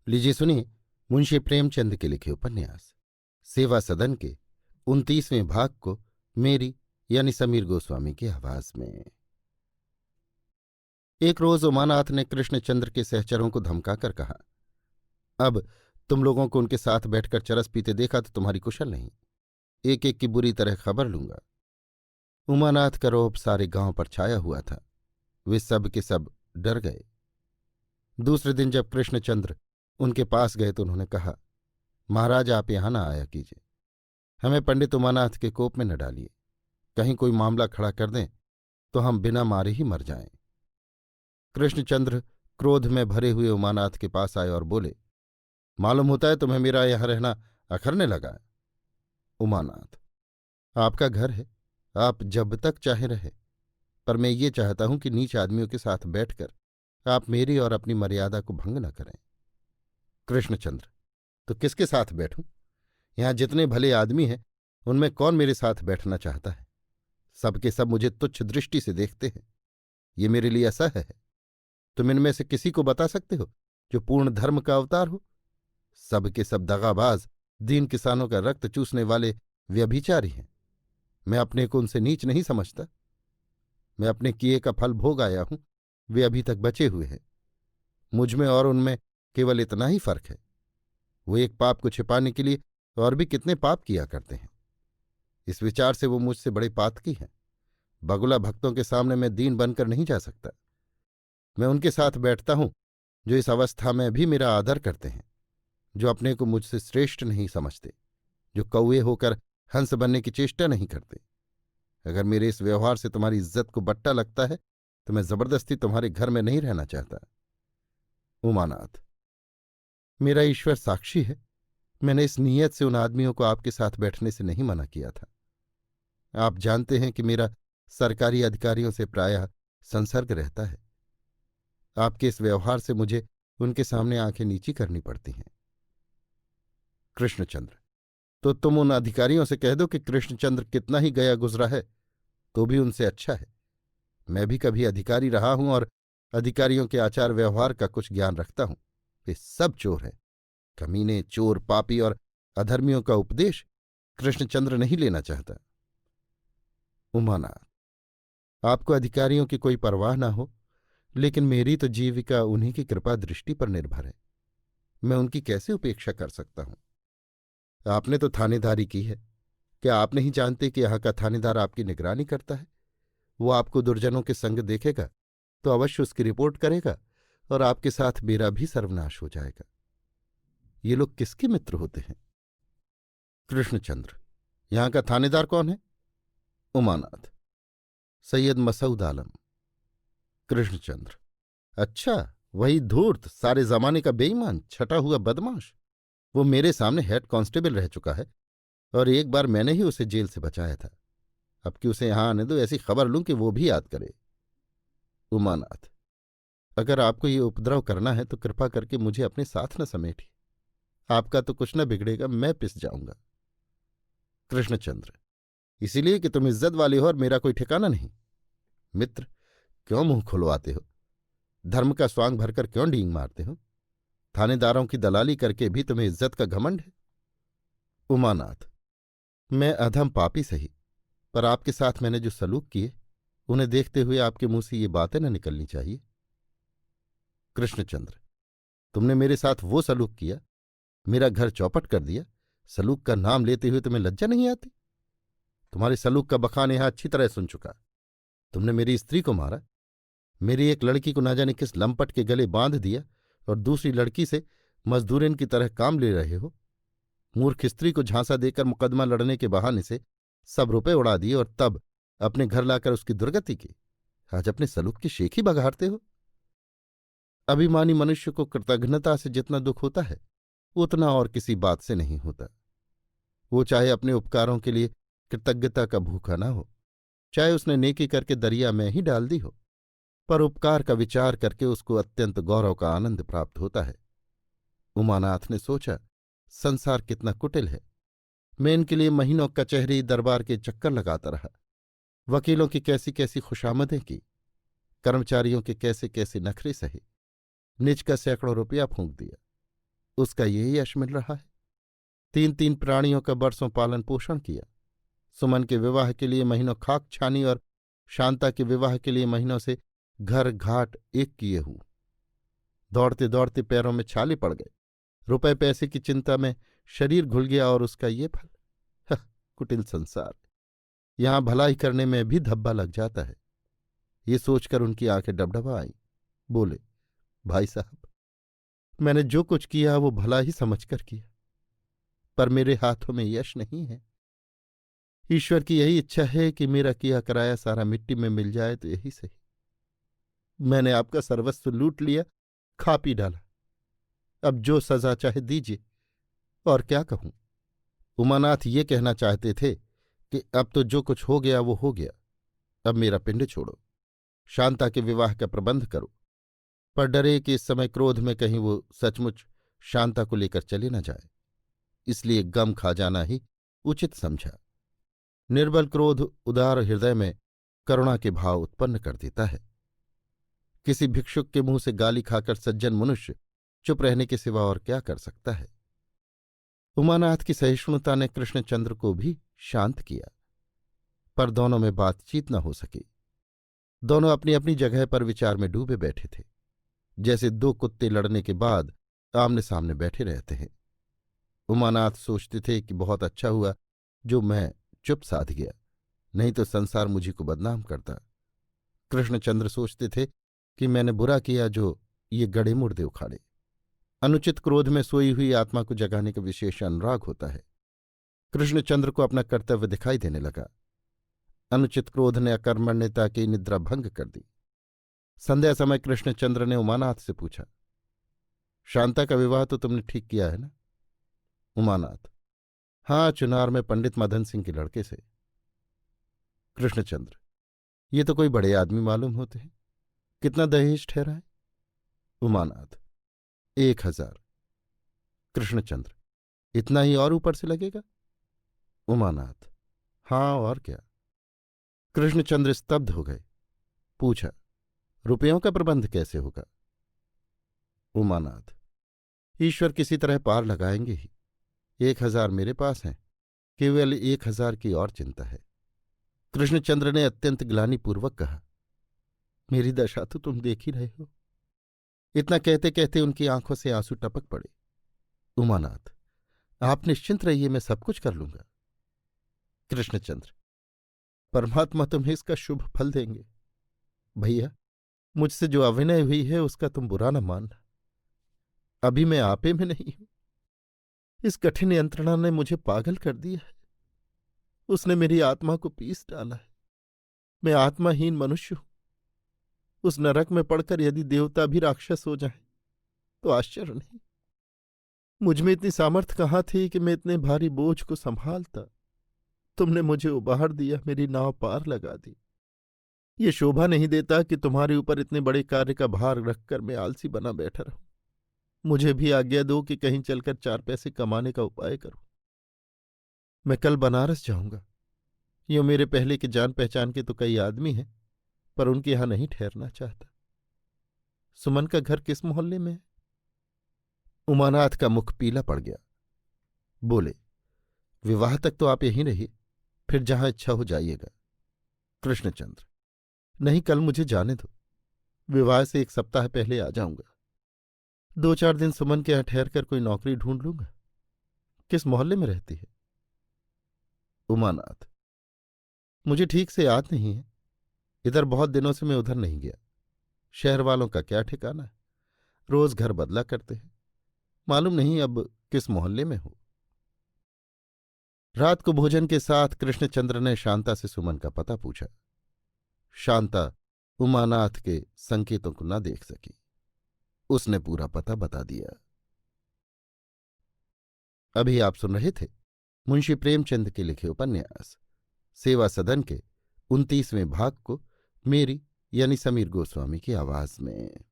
लीजिए सुनिए मुंशी प्रेमचंद के लिखे उपन्यास सेवा सदन के 29वें भाग को मेरी यानी समीर गोस्वामी की आवाज में। एक रोज उमानाथ ने कृष्णचंद्र के सहचरों को धमकाकर कहा, अब तुम लोगों को उनके साथ बैठकर चरस पीते देखा तो तुम्हारी कुशल नहीं, एक एक की बुरी तरह खबर लूंगा। उमानाथ का रौब सारे गांव पर छाया हुआ था। वे सब के सब डर गए। दूसरे दिन जब कृष्णचंद्र उनके पास गए तो उन्होंने कहा, महाराज आप यहां न आया कीजिए, हमें पंडित उमानाथ के कोप में न डालिए, कहीं कोई मामला खड़ा कर दें तो हम बिना मारे ही मर जाएं। कृष्णचंद्र क्रोध में भरे हुए उमानाथ के पास आए और बोले, मालूम होता है तुम्हें मेरा यहां रहना अखरने लगा है। उमानाथ, आपका घर है, आप जब तक चाहे रहे, पर मैं ये चाहता हूं कि नीच आदमियों के साथ बैठकर आप मेरी और अपनी मर्यादा को भंग न करें। कृष्णचंद्र, तो किसके साथ बैठूं? यहां जितने भले आदमी हैं उनमें कौन मेरे साथ बैठना चाहता है? सबके सब मुझे तुच्छ दृष्टि से देखते हैं। ये मेरे लिए असह्य है। तुम इनमें से किसी को बता सकते हो जो पूर्ण धर्म का अवतार हो? सबके सब दगाबाज, दीन किसानों का रक्त चूसने वाले व्यभिचारी हैं। मैं अपने को उनसे नीच नहीं समझता। मैं अपने किए का फल भोग आया हूं, वे अभी तक बचे हुए हैं। मुझ में और उनमें केवल इतना ही फर्क है, वो एक पाप को छिपाने के लिए और भी कितने पाप किया करते हैं। इस विचार से वो मुझसे बड़े पातकी हैं। बगुला भक्तों के सामने मैं दीन बनकर नहीं जा सकता। मैं उनके साथ बैठता हूं जो इस अवस्था में भी मेरा आदर करते हैं, जो अपने को मुझसे श्रेष्ठ नहीं समझते, जो कौए होकर हंस बनने की चेष्टा नहीं करते। अगर मेरे इस व्यवहार से तुम्हारी इज्जत को बट्टा लगता है तो मैं जबरदस्ती तुम्हारे घर में नहीं रहना चाहता। उमानाथ, मेरा ईश्वर साक्षी है, मैंने इस नीयत से उन आदमियों को आपके साथ बैठने से नहीं मना किया था। आप जानते हैं कि मेरा सरकारी अधिकारियों से प्रायः संसर्ग रहता है। आपके इस व्यवहार से मुझे उनके सामने आंखें नीची करनी पड़ती हैं। कृष्णचंद्र, तो तुम उन अधिकारियों से कह दो कि कृष्णचंद्र कितना ही गया गुजरा है तो भी उनसे अच्छा है। मैं भी कभी अधिकारी रहा हूं और अधिकारियों के आचार व्यवहार का कुछ ज्ञान रखता हूं। वे सब चोर हैं, कमीने, चोर, पापी और अधर्मियों का उपदेश कृष्णचंद्र नहीं लेना चाहता। उमानाथ, आपको अधिकारियों की कोई परवाह ना हो, लेकिन मेरी तो जीविका उन्हीं की कृपा दृष्टि पर निर्भर है। मैं उनकी कैसे उपेक्षा कर सकता हूं? आपने तो थानेदारी की है, क्या आप नहीं जानते कि यहां का थानेदार आपकी निगरानी करता है? वो आपको दुर्जनों के संग देखेगा तो अवश्य उसकी रिपोर्ट करेगा और आपके साथ मेरा भी सर्वनाश हो जाएगा। ये लोग किसके मित्र होते हैं? कृष्णचंद्र, यहां का थानेदार कौन है? उमानाथ, सैयद मसूद आलम। कृष्णचंद्र, अच्छा, वही धूर्त, सारे जमाने का बेईमान, छटा हुआ बदमाश। वो मेरे सामने हेड कांस्टेबल रह चुका है और एक बार मैंने ही उसे जेल से बचाया था। अब कि उसे यहां आने दो, ऐसी खबर लूं कि वो भी याद करे। उमानाथ, अगर आपको ये उपद्रव करना है तो कृपा करके मुझे अपने साथ न समेटिए। आपका तो कुछ न बिगड़ेगा, मैं पिस जाऊंगा। कृष्णचंद्र, इसीलिए कि तुम इज्जत वाले हो और मेरा कोई ठिकाना नहीं। मित्र, क्यों मुंह खुलवाते हो? धर्म का स्वांग भरकर क्यों डींग मारते हो? थानेदारों की दलाली करके भी तुम्हें इज्जत का घमंड है। उमानाथ, मैं अधम पापी सही, पर आपके साथ मैंने जो सलूक किए उन्हें देखते हुए आपके मुंह से ये बातें न निकलनी चाहिए। कृष्णचंद्र, तुमने मेरे साथ वो सलूक किया, मेरा घर चौपट कर दिया। सलूक का नाम लेते हुए तुम्हें लज्जा नहीं आती? तुम्हारे सलूक का बखान यहां अच्छी तरह सुन चुका। तुमने मेरी स्त्री को मारा, मेरी एक लड़की को न जाने किस लंपट के गले बांध दिया और दूसरी लड़की से मजदूरिन की तरह काम ले रहे हो। मूर्ख स्त्री को झांसा देकर मुकदमा लड़ने के बहाने से सब रुपए उड़ा दिए और तब अपने घर लाकर उसकी दुर्गति की। आज अपने सलूक की शेखी बघाड़ते हो। अभिमानी मनुष्य को कृतघ्नता से जितना दुख होता है उतना और किसी बात से नहीं होता। वो चाहे अपने उपकारों के लिए कृतज्ञता का भूखा ना हो, चाहे उसने नेकी करके दरिया में ही डाल दी हो, पर उपकार का विचार करके उसको अत्यंत गौरव का आनंद प्राप्त होता है। उमानाथ ने सोचा, संसार कितना कुटिल है। मैं इनके लिए महीनों कचहरी दरबार के चक्कर लगाता रहा, वकीलों की कैसी कैसी खुशामदें की, कर्मचारियों के कैसे कैसे नखरे सहे, निज का सैकड़ों रुपया फूंक दिया। उसका यही यश मिल रहा है। 3 प्राणियों का बरसों पालन पोषण किया। सुमन के विवाह के लिए महीनों खाक छानी और शांता के विवाह के लिए महीनों से घर घाट एक किए हूं। दौड़ते दौड़ते पैरों में छाले पड़ गए। रुपए पैसे की चिंता में शरीर घुल गया और उसका ये फल। कुटिल संसार, यहां भलाई करने में भी धब्बा लग जाता है। ये सोचकर उनकी आंखें डबडबा आईं। बोले, भाई साहब, मैंने जो कुछ किया वो भला ही समझकर किया, पर मेरे हाथों में यश नहीं है। ईश्वर की यही इच्छा है कि मेरा किया कराया सारा मिट्टी में मिल जाए तो यही सही। मैंने आपका सर्वस्व लूट लिया, खा पी डाला। अब जो सजा चाहे दीजिए। और क्या कहूं? उमानाथ ये कहना चाहते थे कि अब तो जो कुछ हो गया वो हो गया, अब मेरा पिंड छोड़ो, शांता के विवाह का प्रबंध करो। पर डरे कि इस समय क्रोध में कहीं वो सचमुच शांता को लेकर चले न जाए, इसलिए गम खा जाना ही उचित समझा। निर्बल क्रोध उदार हृदय में करुणा के भाव उत्पन्न कर देता है। किसी भिक्षुक के मुंह से गाली खाकर सज्जन मनुष्य चुप रहने के सिवा और क्या कर सकता है? उमानाथ की सहिष्णुता ने कृष्णचंद्र को भी शांत किया, पर दोनों में बातचीत न हो सकी। दोनों अपनी अपनी जगह पर विचार में डूबे बैठे थे, जैसे दो कुत्ते लड़ने के बाद आमने सामने बैठे रहते हैं। उमानाथ सोचते थे कि बहुत अच्छा हुआ जो मैं चुप साध गया, नहीं तो संसार मुझी को बदनाम करता। कृष्णचंद्र सोचते थे कि मैंने बुरा किया जो ये गड़े मुर्दे उखाड़े। अनुचित क्रोध में सोई हुई आत्मा को जगाने का विशेष अनुराग होता है। कृष्णचंद्र को अपना कर्तव्य दिखाई देने लगा। अनुचित क्रोध ने अकर्मण्यता की निद्रा भंग कर दी। संध्या समय कृष्णचंद्र ने उमानाथ से पूछा, शांता का विवाह तो तुमने ठीक किया है ना? उमानाथ, हाँ, चुनार में पंडित मदन सिंह के लड़के से। कृष्णचंद्र, ये तो कोई बड़े आदमी मालूम होते हैं। कितना दहेज ठहरा है? उमानाथ, 1000। कृष्णचंद्र, इतना ही और ऊपर से लगेगा? उमानाथ, हाँ और क्या। कृष्णचंद्र स्तब्ध हो गए। पूछा, रुपयों का प्रबंध कैसे होगा? उमानाथ, ईश्वर किसी तरह पार लगाएंगे ही। 1000 मेरे पास हैं, केवल 1000 की और चिंता है। कृष्णचंद्र ने अत्यंत ग्लानिपूर्वक कहा, मेरी दशा तो तुम देख ही रहे हो। इतना कहते कहते उनकी आंखों से आंसू टपक पड़े। उमानाथ, आप निश्चिंत रहिए, मैं सब कुछ कर लूंगा। कृष्णचंद्र, परमात्मा तुम्हें इसका शुभ फल देंगे। भैया, मुझसे जो अविनय हुई है उसका तुम बुरा न मानना। अभी मैं आपे में नहीं हूं। इस कठिन यंत्रणा ने मुझे पागल कर दिया है। उसने मेरी आत्मा को पीस डाला है। मैं आत्माहीन मनुष्य हूं। उस नरक में पड़कर यदि देवता भी राक्षस हो जाए तो आश्चर्य नहीं। मुझ में इतनी सामर्थ्य कहाँ थी कि मैं इतने भारी बोझ को संभालता। तुमने मुझे उबार दिया, मेरी नाव पार लगा दी। ये शोभा नहीं देता कि तुम्हारे ऊपर इतने बड़े कार्य का भार रखकर मैं आलसी बना बैठा रहूं। मुझे भी आज्ञा दो कि कहीं चलकर 4 पैसे कमाने का उपाय करूं। मैं कल बनारस जाऊंगा। यूं मेरे पहले के जान पहचान के तो कई आदमी हैं, पर उनके यहां नहीं ठहरना चाहता। सुमन का घर किस मोहल्ले में है? उमानाथ का मुख पीला पड़ गया। बोले, विवाह तक तो आप यहीं रहिए, फिर जहां इच्छा हो जाइएगा। कृष्णचंद्र, नहीं, कल मुझे जाने दो। विवाह से 1 सप्ताह पहले आ जाऊंगा। 2-4 दिन सुमन के यहां ठहर कर कोई नौकरी ढूंढ लूंगा। किस मोहल्ले में रहती है? उमानाथ, मुझे ठीक से याद नहीं है। इधर बहुत दिनों से मैं उधर नहीं गया। शहर वालों का क्या ठिकाना है, रोज घर बदला करते हैं। मालूम नहीं अब किस मोहल्ले में हो। रात को भोजन के साथ कृष्णचंद्र ने शांता से सुमन का पता पूछा। शांता उमानाथ के संकेतों को न देख सकी। उसने पूरा पता बता दिया। अभी आप सुन रहे थे मुंशी प्रेमचंद के लिखे उपन्यास सेवा सदन के 29वें भाग को मेरी यानी समीर गोस्वामी की आवाज में।